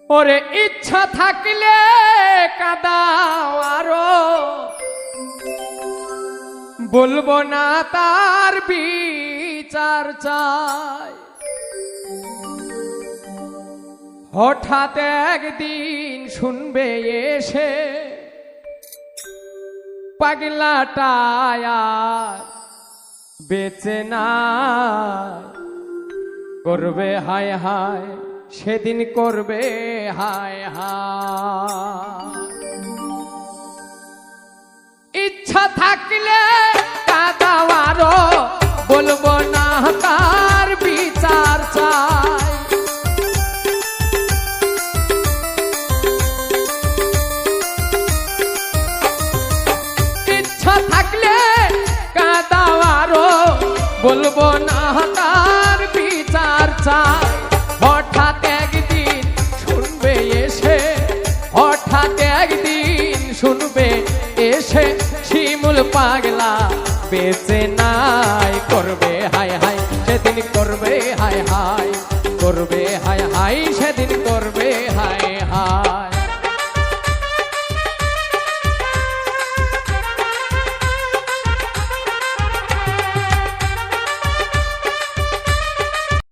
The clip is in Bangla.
ওরে ইচ্ছা থাকলে কাদাও আরো, বলবো না তার বিচার চাই। হঠাৎ একদিন শুনবে এসে পাগলাটায় আর বেঁচে না, করবে হায় হায় সেদিন করবে হায় হায়। ইচ্ছা থাকলে কাদাও আরো, বলবো না তার বিচার চাই। ইচ্ছা থাকলে কাদাও আরো, বলবো না তার বিচার চাই। হঠাৎ একদিন শুনবে এসে, হঠাৎ একদিন শুনবে এসে শিমুল পাগলা বেঁচে নাই, করবে হায় হায় সেদিন করবে হায় হায়, করবে হায় হায় সেদিন